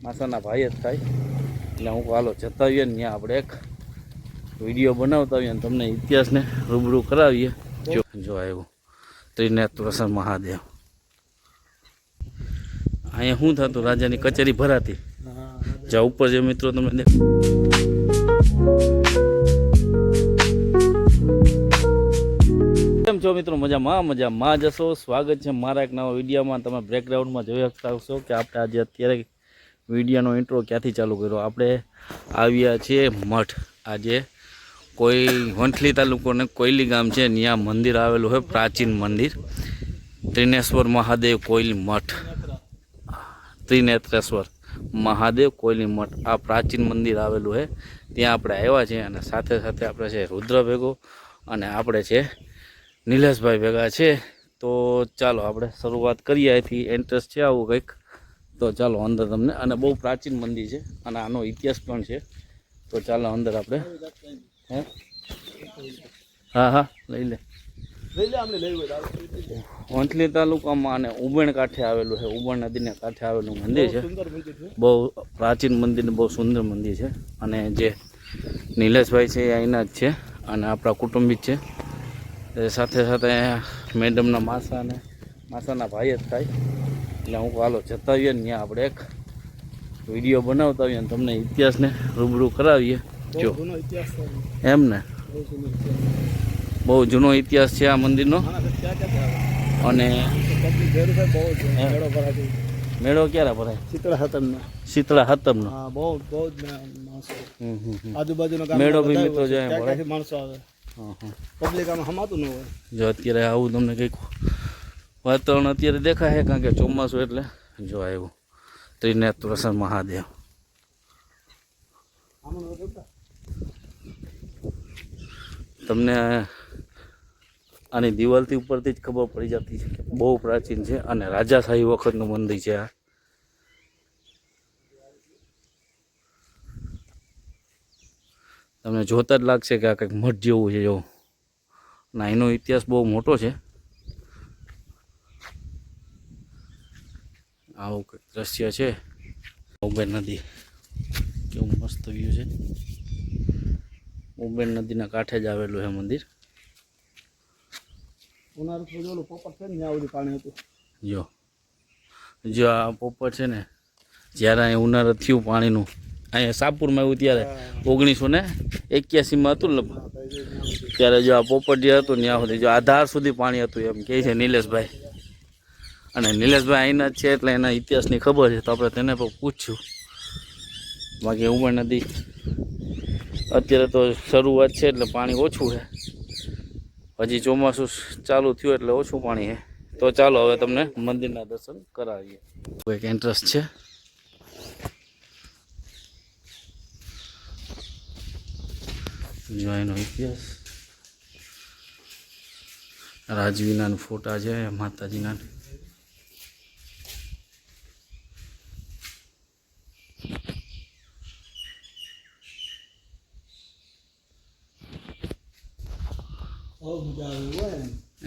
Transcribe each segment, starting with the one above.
માસાના ભાઈ જ થાય. એટલે હું હાલો જતા આવીએ ને ત્યાં આપણે એક વિડીયો બનાવતા આવીએ અને તમને ઇતિહાસને રૂબરૂ કરાવીએ. જો આવ્યું ત્રિનેત્રેશ્વર મહાદેવ. અહીંયા શું થતું, રાજાની કચેરી ભરાતી. જ્યાં ઉપર જે મિત્રો તમે દેખો કેમ છો મિત્રો, મજામાં જશો. સ્વાગત છે મારા એક નવા વિડીયોમાં. તમે બેકગ્રાઉન્ડમાં જોઈ શકતા હશો કે આપણે આજે અત્યારે વિડીયોનો ઇન્ટ્રો ક્યાંથી ચાલુ કર્યો. આપણે આવ્યા છીએ મઠ. આજે કોઈ વંથલી તાલુકોને કોયલી ગામ છે, ત્યાં મંદિર આવેલું હોય, પ્રાચીન મંદિર ત્રિનેશ્વર મહાદેવ કોયલી મઠ. ત્રિનેત્રેશ્વર મહાદેવ કોયલી મઠ આ પ્રાચીન મંદિર આવેલું છે. ત્યાં આપણે આવ્યા છીએ અને સાથે સાથે આપણે છે રુદ્ર ભેગો અને આપણે છે નિલેશભાઈ ભેગા છે. તો ચાલો આપણે શરૂઆત કરીએ. અહીંથી એન્ટ્રન્સ છે આવું કંઈક. તો ચાલો અંદર તમને, અને બહુ પ્રાચીન મંદિર છે અને આનો ઇતિહાસ પણ છે. તો ચાલો અંદર આપણે હે હા લઈ લે. વંથલી તાલુકામાં અને ઉબેણ કાંઠે આવેલું છે. ઉબેણ નદીને કાંઠે આવેલું મંદિર છે. બહુ પ્રાચીન મંદિર, બહુ સુંદર મંદિર છે. અને જે નિલેશભાઈ છે એ અહીંના જ છે અને આપણા કુટુંબિક છે. સાથે સાથે મેડમના માસાના ભાઈ જ થાય. એટલે હું હાલો જતા આવીએ ને ત્યાં આપણે એક વિડીયો બનાવતા આવીએ અને તમને ઇતિહાસને રૂબરૂ કરાવીએ. જો એમ ને, બહુ જૂનો ઇતિહાસ છે આ મંદિરનો. અને મેળો ક્યારે ભરાય? શીતળા સાતમનો. મેળો બી મિત્રો જાય માણસો આવે. પબ્લિક આમાં હમાતું ન હોય. જો અત્યારે આવું તમને કંઈક વાતાવરણ અત્યારે દેખાય છે, કારણ કે ચોમાસું એટલે જો આવ્યું ત્રિનેત્રેશ્વર મહાદેવ. તમને આની દિવાલથી ઉપરથી જ ખબર પડી જતી છે કે બહુ પ્રાચીન છે અને રાજાશાહી વખતનું મંદિર છે આ. તમને જોતા જ લાગશે કે આ કંઈક મઠ જેવું છે. જો ના, એનો ઇતિહાસ બહુ મોટો છે. આવું કંઈક દ્રશ્ય છે. ઉબેર નદી, કેવું મસ્ત વ્યૂ છે. ઉબેર નદીના કાંઠે જ આવેલું છે મંદિર. જો આ પોપર છે ને, જ્યારે અહીં ઉનાળો થયું પાણીનું, અહીંયા સાપુરમાં આવ્યું ત્યારે 1981માં હતું લગભગ. ત્યારે જો આ પોપટ જે હતું ત્યાં સુધી, જો આધાર સુધી પાણી હતું એમ કહે છે નિલેશભાઈ. અને નિલેશભાઈ અહીંના જ છે એટલે એના ઇતિહાસની ખબર છે. તો આપણે તેને પણ પૂછ્યું. બાકી ઉબેર નદી અત્યારે તો શરૂઆત છે એટલે પાણી ઓછું છે. હજી ચોમાસું ચાલુ થયું એટલે ઓછું પાણી છે. તો ચાલો હવે તમને મંદિરના દર્શન કરાવીએ. એક એન્ટ્રન્સ છે. જો એનો ઇતિહાસ, રાજવીના ફોટા છે, માતાજીના.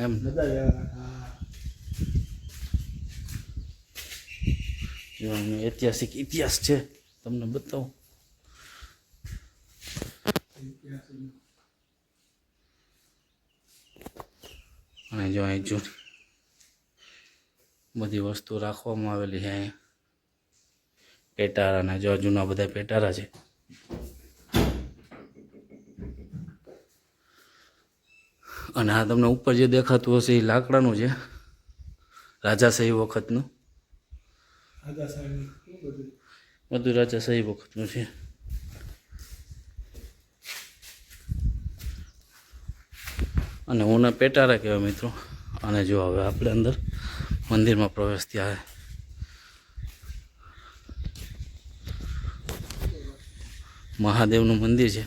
એમ જો ઐતિહાસિક ઇતિહાસ છે, તમને બતાવું. અને જો અહીં જો બધી વસ્તુ રાખવામાં આવેલી છે. અહીંયા પેટારાના જો જૂના બધા પેટારા છે. અને આ તમને ઉપર જે દેખાતું હશે એ લાકડાનું છે, રાજાશાહી વખતનું. બધું રાજાશાહી વખતનું છે. અને ઓના પેટારા કહેવાય મિત્રો. અને જો હવે આપણે અંદર મંદિરમાં પ્રવેશ થયા. મહાદેવનું મંદિર છે.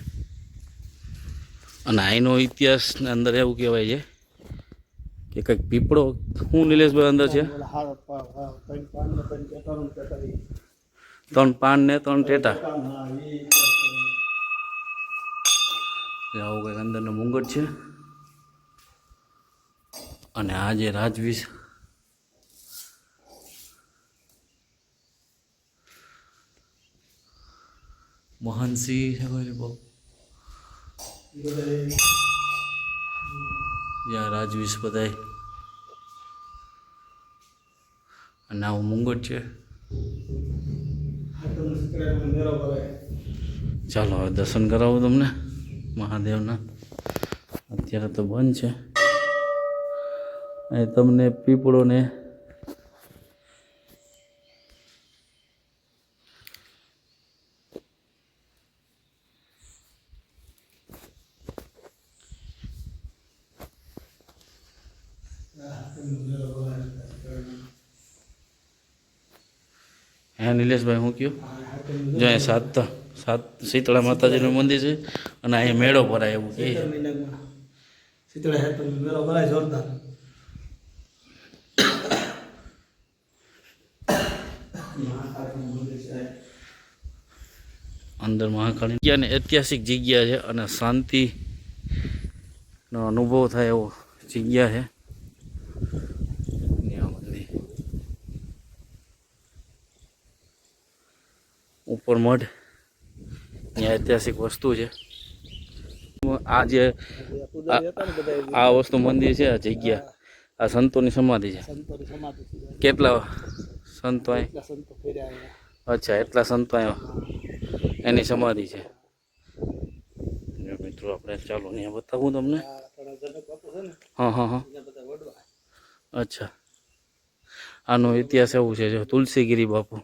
અને અહીંનો ઇતિહાસની અંદર એવું કહેવાય છે કે કંઈક પીપળો, શું નિલેશભાઈ અંદર છે? 3 પાન ને 3 ટેટા. આવું કંઈક અંદરનો મુંગટ છે. અને આ જે રાજવી મહનસિંહ છે કોઈ બહુ જ્યાં રાજવીશ બધાય અને આવું મુંગટ છે. ચાલો હવે દર્શન કરાવું તમને મહાદેવના. અત્યારે તો બંધ છે. અહીં તમને પીપળો ને હા નિલેશભાઈ હું કયો જો અહીંયા સાત શીતળા માતાજીનું મંદિર છે અને અહીંયા મેળો ભરાય એવું કે શીતળા મેળો ભરાય જોરદાર. અંદર મહાકાળી જગ્યા ને ઐતિહાસિક જગ્યા છે અને શાંતિનો અનુભવ થાય એવો જગ્યા છે. ઉપર મઢ ત્યાં ઐતિહાસિક વસ્તુ છે. આ જે આ વસ્તુ મંદિર છે, આ જગ્યા આ સંતોની સમાધિ છે. કેટલા સંતો અહીં? અચ્છા, એટલા સંતો અહીંયા એની સમાધિ છે. મિત્રો આપણે ચાલો અહીંયા બતાવું તમને. હા હા હા અચ્છા, આનો ઇતિહાસ એવું છે જો તુલસીગીરી બાપુ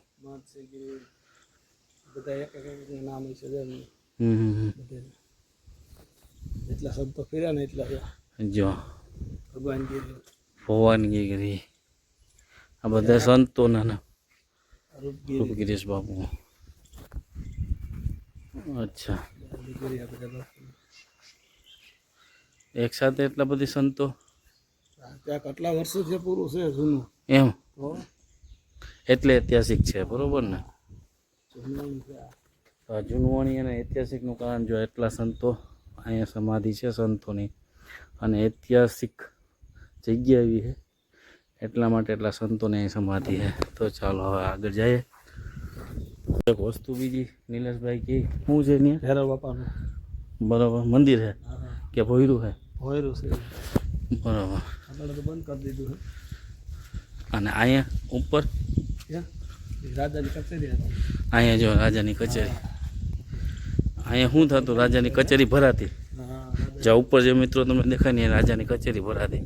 એટલા સંતો ફર્યા ને એટલા જો ભગવાનગીરી આ બધા સંતોના રૂપગીરીશ બાપુ. અચ્છા, એક સાથે એટલા બધી સંતો ત્યાં કેટલા વર્ષો છે પૂરું છે જૂનું એમ એટલે ઐતિહાસિક છે બરોબર ને. જૂનવાણી અને ઐતિહાસિકનું કારણ જો એટલા સંતો અહીંયા સમાધિ છે સંતોની અને ઐતિહાસિક જગ્યા એવી છે એટલા માટે એટલા સંતોની અહીં સમાધિ છે. તો ચાલો હવે આગળ જઈએ. એક વસ્તુ બીજી નિલેશભાઈ કે શું છે ત્યાં? ભૈરવ બાપાનું બરાબર મંદિર છે કે ભોયરું છે? ભોયરું છે બરાબર. આપણે તો બંધ કરી દીધું છે. અને અહીંયા ઉપર રાજાની કચેરી હતી. અહીંયા જો રાજાની કચેરી. અહીંયા શું થતું? રાજાની કચેરી ભરાતી. જ્યાં ઉપર જે મિત્રો તમને દેખાય ને એ રાજાની કચેરી ભરાતી.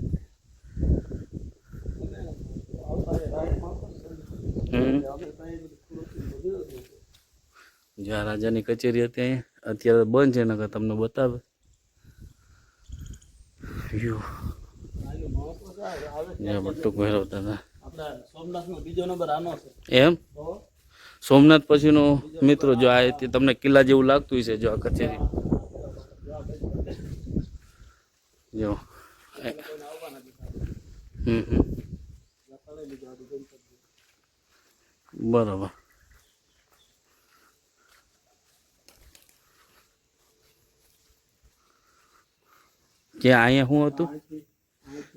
જ્યાં રાજાની કચેરી હતી અહીંયા અત્યારે બંધ છે, નકર તમને બતાવે વ્યૂ. જ્યાં બટુક ભેરવતા હતા. સોમનાથનો બીજો નંબર આનો છે. એમ સોમનાથ પછીનો મિત્રો જો આ તમને કિલ્લા જેવું લાગતું છે. જો આ કચેરી જો બરાબર. ક્યાં અહીંયા શું હતું?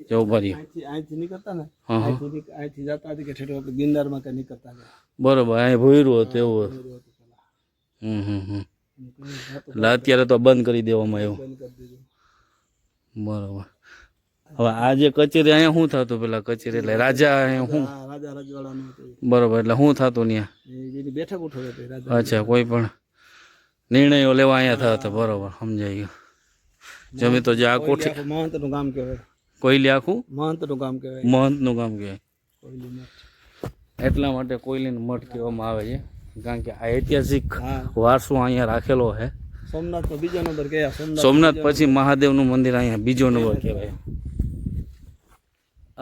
જવું ભર્યું અહીંથી નીકળતા ને અહીંથી જતા હતી કે ઠેઠ ગિરનારમાં કે નીકળતા હતા. બરોબર. અહીં ભોયરું હતું એવું હતું. એટલે અત્યારે તો બંધ કરી દેવામાં આવ્યું. બરોબર. હવે આ જે કચેરી અહીંયા શું થતું? પેલા કચેરી એટલે રાજા અહીંયા શું? રાજા રજવાડાનું હતું. બરોબર. એટલે શું થતું ત્યાં? એની બેઠક ઉઠવી હતી રાજા. અચ્છા, કોઈ પણ નિર્ણયો લેવા અહીંયા થતા. બરોબર, સમજાઈ ગયું. જમી તો જે આ કોઠી મહંતનું કામ કહેવાય. કોયલી આખું મહંતનું કામ કહેવાય. મહંતનું કામ કહેવાય. કોયલી મઠ. એટલા માટે કોયલીનો મઠ કહેવામાં આવે છે, કારણ કે આ ઐતિહાસિક વારસો અહીંયા રાખેલો છે. સોમનાથનો બીજો નંબર કહેવાય. સોમનાથ પછી મહાદેવનું મંદિર અહીંયા બીજો નંબર કહેવાય.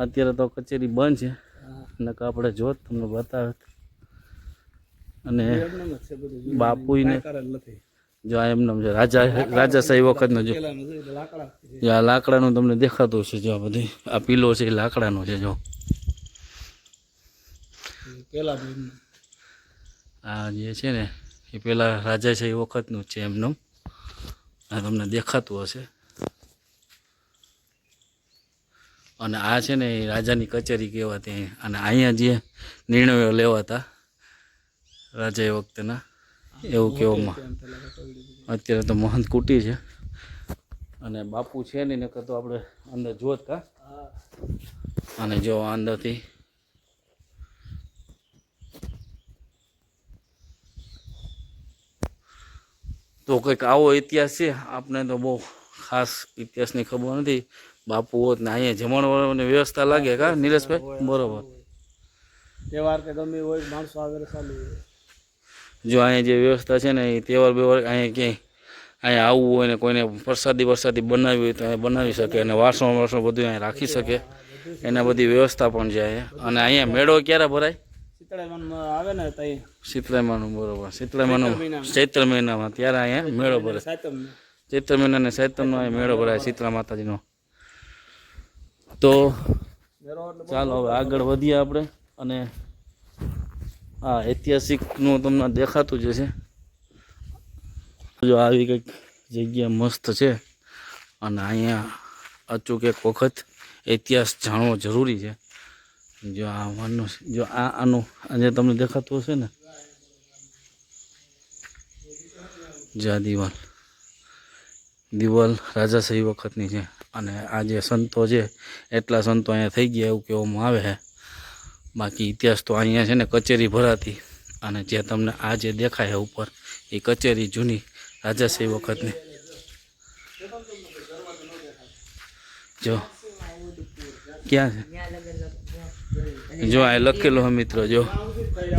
અત્યારે તો કચેરી બંધ છે, નકર આપણે જોત તમને બતાવે. અને બાપુને જો આ એમને છે રાજાશાહી વખતનો જો આ લાકડાનું તમને દેખાતું છે. જો આ બધી આ પીલો છે એ લાકડાનો છે. જો આ જે છે ને એ પેલા રાજાશાહી વખતનું છે એમનું. આ તમને દેખાતું હશે. અને આ છે ને એ રાજાની કચેરી કહેવાતી. અને અહીંયા જે નિર્ણયો લેવાતા રાજા એ વખતેના એવું કહેવામાં એમ તો લાગે પગડી. અત્યારે તો મહંત કુટી છે અને બાપુ છે નહીં નકર તો આપણે અંદર જોત કા. હા અને જો અંદરથી તો કંઈક આવો ઇતિહાસ છે. આપણે તો બહુ ખાસ ઇતિહાસની ખબર નથી. બાપુ હોત ને અહીંયા જમણવારની વ્યવસ્થા લાગે કા નિલેશભાઈ? બરોબર. તહેવાર કે ગમે એ હોય માણસો આવે ચાલુ હોય. જો અહીંયા જે વ્યવસ્થા છે ને એ તહેવાર બેવાર અહીંયા ક્યાંય અહીંયા આવવું હોય ને કોઈને પ્રસાદી બનાવવી હોય તો અહીંયા બનાવી શકે અને વાસણ બધું અહીંયા રાખી શકે. એના બધી વ્યવસ્થા પણ છે અહીંયા. અને અહીંયા મેળો ક્યારે ભરાય? શીતળામાનમાં આવે ને તઈ શીતળામાનું. બરોબર. શીતળામાનું ચૈત્ર મહિનામાં ત્યારે અહીંયા મેળો ભરાય. સાતમ ચૈત્ર મહિના ને સાતમનો અહીંયા મેળો ભરાય શીતળા માતાજીનો. તો મેરો એટલે ચાલો હવે આગળ વધીએ આપણે. અને આ ઐતિહાસિકનું તમને દેખાતું જ છે. જો આવી કંઈક જગ્યા મસ્ત છે અને અહીંયા અચૂક એક વખત ઇતિહાસ જાણવો જરૂરી છે. જો આનું આજે તમને દેખાતું હશે ને, જો આ દિવાલ રાજાશાહી વખતની છે. અને આ જે સંતો છે એટલા સંતો અહીંયા થઈ ગયા એવું કહેવામાં આવે છે. બાકી ઇતિહાસ તો અહીંયા છે ને કચેરી ભરાતી. અને જે તમને આ જે દેખાય ઉપર એ કચેરી જૂની રાજાશાહી વખતની. જો ક્યાં છે? જો આ લખેલો હે મિત્રો. જો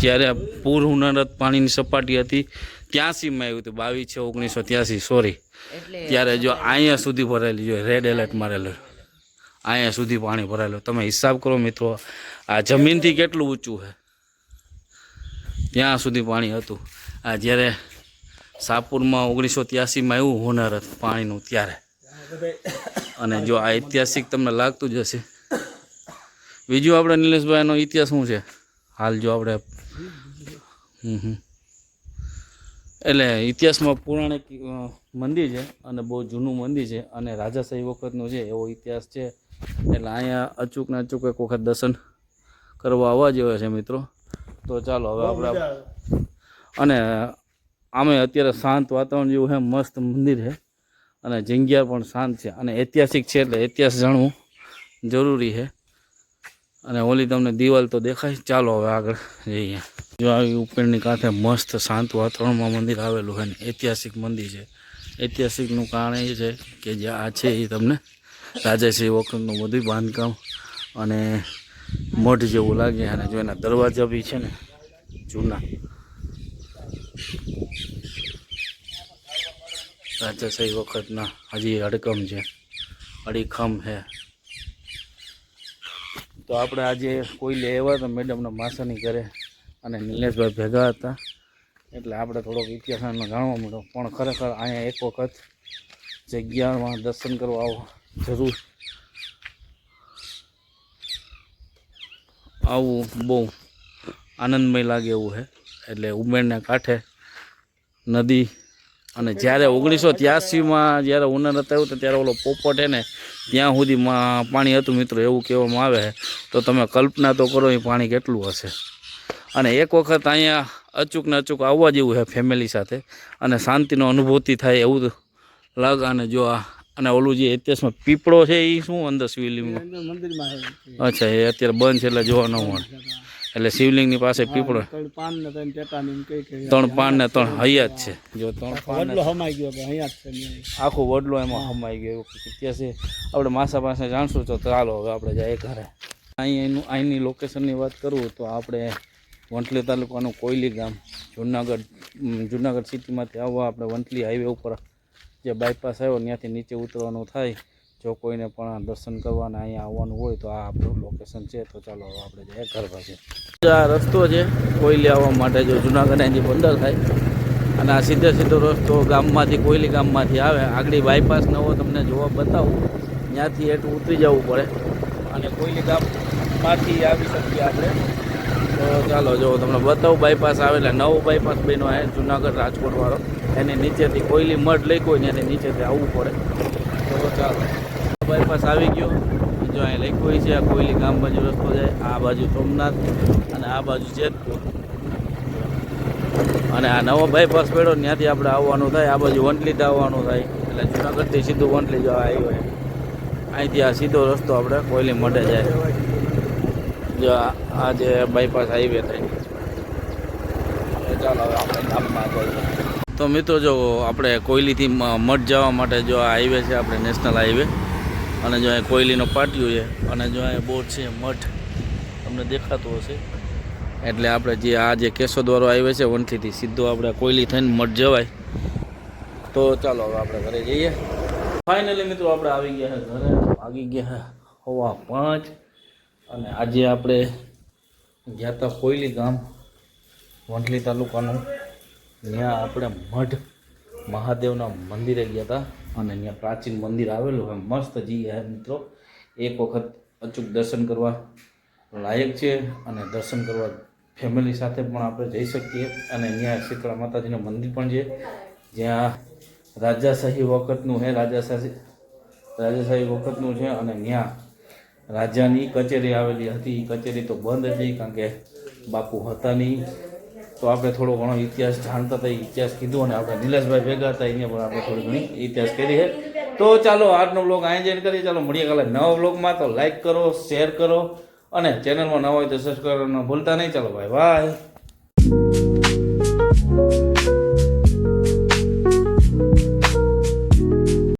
જ્યારે પૂર ઉનાળત પાણીની સપાટી હતી 83માં આવ્યું હતું 22/6/1983 સોરી. ત્યારે જો અહીંયા સુધી ભરાયેલી, જો રેડ એલર્ટ મારેલું, અહીંયા સુધી પાણી ભરાયેલું. તમે હિસાબ કરો મિત્રો, આ જમીનથી કેટલું ઊંચું છે. ત્યાં સુધી પાણી હતું. આ જ્યારે શાહપુરમાં 1983માં આવ્યું હોનારત પાણીનું ત્યારે. અને જો આ ઐતિહાસિક તમને લાગતું જ હશે. બીજું આપણે નિલેશભાઈ એનો ઇતિહાસ શું છે હાલ? જો આપણે એટલે ઇતિહાસમાં પૌરાણિક મંદિર છે અને બહુ જૂનું મંદિર છે અને રાજાશાહી વખતનો છે એવો ઇતિહાસ છે. એટલે અહીંયા અચૂક ને અચૂક એક વખત દર્શન કરવા આવવા જેવા છે મિત્રો. તો ચાલો હવે આપણે અને આમે અત્યારે શાંત વાતાવરણ જેવું છે, મસ્ત મંદિર છે અને જગ્યા પણ શાંત છે અને ઐતિહાસિક છે એટલે ઇતિહાસ જાણવું જરૂરી છે. અને ઓલી તમને દિવાલ તો દેખાય. ચાલો હવે આગળ જઈએ. જો આવી ઉપરની કાંઠે મસ્ત શાંત વાતાવરણમાં મંદિર આવેલું છે ને ઐતિહાસિક મંદિર છે. ઐતિહાસિકનું કારણ એ છે કે જે આ છે એ તમને રાજાશાહી વખતનું બધું બાંધકામ અને મઠ જેવું લાગે. અને જો એના દરવાજા બી છે ને જૂના રાજાશાહી વખતના હજી અડીખમ છે. તો આપણે આજે કોઈલે આવ્યા હતા મેડમના માસાની ઘરે અને નિલેશભાઈ ભેગા હતા એટલે આપણે થોડોક ઇતિહાસનો જાણવા મળ્યો. પણ ખરેખર અહીંયા એક વખત જગ્યામાં દર્શન કરવા આવો જરૂર. આવું બહુ આનંદમય લાગે એવું છે. એટલે ઉમેરને કાંઠે નદી. અને જ્યારે 1983માં જ્યારે ઉનાળત આવ્યું તો ત્યારે ઓલો પોપટ છે ને ત્યાં સુધીમાં પાણી હતું મિત્રો એવું કહેવામાં આવે. તો તમે કલ્પના તો કરો એ પાણી કેટલું હશે. અને એક વખત અહીંયા અચૂક ને અચૂક આવવા જેવું છે ફેમિલી સાથે અને શાંતિનો અનુભૂતિ થાય એવું લાગે. અને જો આ અને ઓલું જે ઇતિહાસમાં પીપળો છે એ શું અંદર શિવલિંગમાં? મંદિરમાં અચ્છા, એ અત્યારે બંધ છે એટલે જોવા ન મળે. એટલે શિવલિંગની પાસે પીપળો 3 પાન ને 3 ટેટા ને કઈ 3 પાન ને 3 હૈયા જ છે. જો 3 પાન વડલો હમાઈ ગયો કે અહીંયા જ છે. આખો વડલો એમાં હમાઈ ગયો એવું ઇતિહાસ છે. આપણે માસા પાસે જાણશું. તો ચાલો હવે આપણે જઈએ ઘરે. અહીંની લોકેશનની વાત કરું તો આપણે વંથલી તાલુકાનું કોયલી ગામ, જુનાગઢ સિટીમાંથી આવવા આપણે વંથલી હાઈવે ઉપર જે બાયપાસ આવ્યો ત્યાંથી નીચે ઉતરવાનું થાય. જો કોઈને પણ દર્શન કરવાના અહીંયા આવવાનું હોય તો આ આપણું લોકેશન છે. તો ચાલો હવે આપણે જઈએ ઘર પાસે. આ રસ્તો છે કોયલી આવવા માટે. જો જુનાગઢ અહીંથી બંદર થાય અને આ સીધો રસ્તો ગામમાંથી કોયલી ગામમાંથી આવે. આગળ બાયપાસ નવો તમને જોવા બતાવું. ત્યાંથી એટલું ઉતરી જવું પડે અને કોયલી ગામમાંથી આવી શકીએ આપણે. તો ચાલો જો તમને બતાવું બાયપાસ આવે એટલે નવો બાયપાસ બન્યો છે જુનાગઢ રાજકોટ વાળો. એની નીચેથી કોયલી મઠ લખ્યો હોય ત્યાંથી નીચેથી આવવું પડે. તો ચાલો બાયપાસ આવી ગયો. જો અહીં લખ્યું હોય છે આ કોયલી ગામ બાજુ રસ્તો જાય. આ બાજુ સોમનાથ અને આ બાજુ જેતપુર. અને અને આ નવો બાયપાસ પડ્યો ત્યાંથી આપણે આવવાનું થાય, આ બાજુ વંટલી આવવાનું થાય, એટલે જુનાગઢથી સીધું વંટલી જવા આવ્યો. અહીંથી આ સીધો રસ્તો આપણે કોયલી મઢે જાય. જો આ જે બાયપાસ હાઈવે થાય. ચાલો હવે આપણે ગામમાં જઈએ. તો મિત્રો જો આપણે કોયલીથી મઠ જવા માટે જો આ હાઈવે છે આપણે નેશનલ હાઈવે, અને જો અહીં કોયલીનો પાટિયું છે, અને જો અહીં બોર્ડ છે મઠ, તમને દેખાતું હશે. એટલે આપણે જે આ જે કેશોદવાળો હાઈવે છે વંથલીથી સીધો આપણે કોયલી થઈને મઠ જવાય. તો ચાલો હવે આપણે ઘરે જઈએ. ફાઇનલી મિત્રો આપણે આવી ગયા છે ઘરે. આવી ગયા છે 5:15, અને આજે આપણે ગયા હતા કોયલી ગામ, વંથલી તાલુકાનું. ત્યાં આપણે મઢ મહાદેવના મંદિરે ગયા હતા, અને ત્યાં પ્રાચીન મંદિર આવેલું છે, મસ્ત જઈએ મિત્રો. એક વખત અચૂક દર્શન કરવા લાયક છે, અને દર્શન કરવા ફેમિલી સાથે પણ આપણે જઈ શકીએ. અને ત્યાં શીતળા માતાજીનું મંદિર પણ છે, જ્યાં રાજાશાહી વખતનું છે, રાજાશાહી વખતનું છે. અને ત્યાં રાજાની કચેરી આવેલી હતી. એ કચેરી તો બંધ હતી કારણ કે બાપુ હતા નહીં. તો આપણે થોડો ઘણો ઇતિહાસ જાણતા હતા, ઇતિહાસ કીધું, અને આપણે નિલેશભાઈ ભેગા હતા, અહીંયા પણ આપણે થોડી ઘણી ઇતિહાસ કરી છે. તો ચાલો આજનો બ્લોગ અહીં જઈને કરીએ. ચાલો મળીએ કાલે નવા બ્લોગમાં. તો લાઈક કરો, શેર કરો, અને ચેનલમાં નવા હોય તો સબસ્ક્રાઈબ કરવાનું ભૂલતા નહીં. ચાલો બાય બાય.